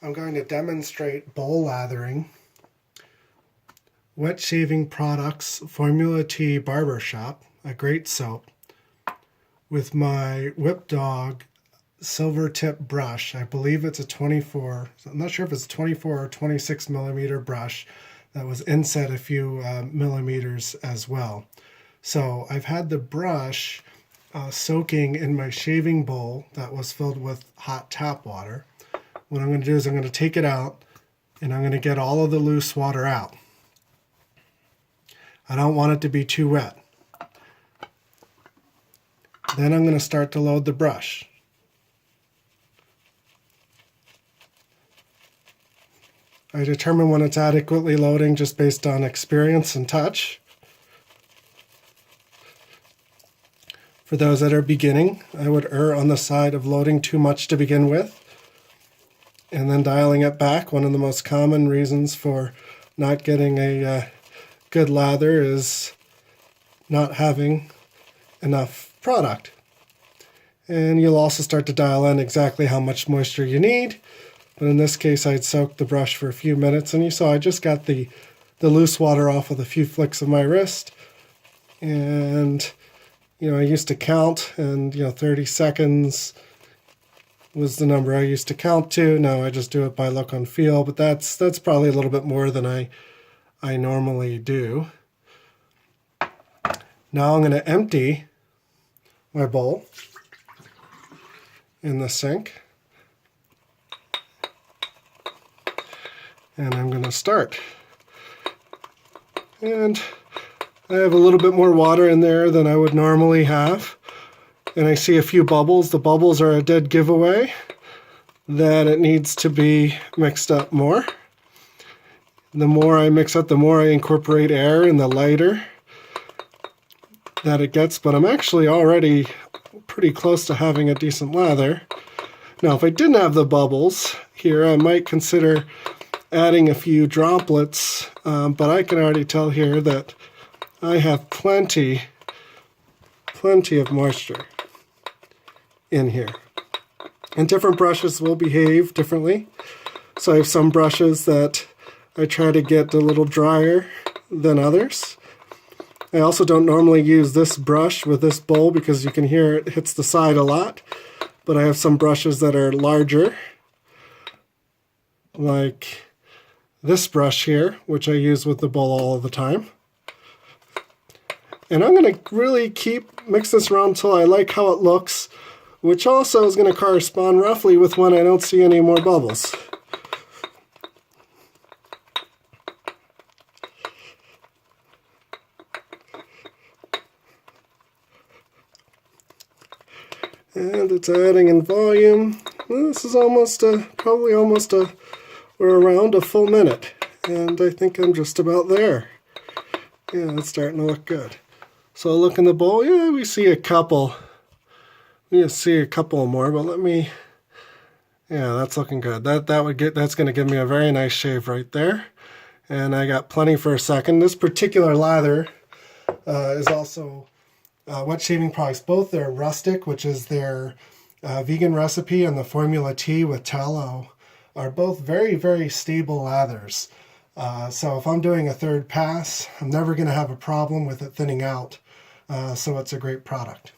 I'm going to demonstrate bowl lathering, wet shaving products, Formula T Barbershop, a great soap, with my Whip Dog silver tip brush. I believe it's a 24, I'm not sure if it's 24 or 26 millimeter brush that was inset a few millimeters as well. So I've had the brush soaking in my shaving bowl that was filled with hot tap water. What I'm going to do is I'm going to take it out and I'm going to get all of the loose water out. I don't want it to be too wet. Then I'm going to start to load the brush. I determine when it's adequately loading just based on experience and touch. For those that are beginning, I would err on the side of loading too much to begin with and then dialing it back. One of the most common reasons for not getting a good lather is not having enough product. And you'll also start to dial in exactly how much moisture you need. But in this case, I'd soaked the brush for a few minutes, and you saw I just got the loose water off with a few flicks of my wrist. And, I used to count, and, 30 seconds was the number I used to count to. Now I just do it by look and feel, but that's probably a little bit more than I normally do. Now I'm going to empty my bowl in the sink. And I'm going to start. And I have a little bit more water in there than I would normally have. And I see a few bubbles. The bubbles are a dead giveaway that it needs to be mixed up more. The more I mix up, the more I incorporate air, and the lighter that it gets. But I'm actually already pretty close to having a decent lather. Now, if I didn't have the bubbles here, I might consider adding a few droplets, but I can already tell here that I have plenty of moisture in here. And different brushes will behave differently. So I have some brushes that I try to get a little drier than others. I also don't normally use this brush with this bowl because you can hear it hits the side a lot. But I have some brushes that are larger, like this brush here, which I use with the bowl all the time. And I'm going to really mix this around until I like how it looks, which also is going to correspond roughly with when I don't see any more bubbles. And it's adding in volume. This is probably almost we're around a full minute, and I think I'm just about there. Yeah, it's starting to look good. So look in the bowl. Yeah, we see a couple. We see a couple more, but yeah, that's looking good. That's going to give me a very nice shave right there, and I got plenty for a second. This particular lather is also wet shaving products. Both their Rustic, which is their vegan recipe, and the Formula T with tallow are both very, very stable lathers. So if I'm doing a third pass, I'm never going to have a problem with it thinning out. So it's a great product.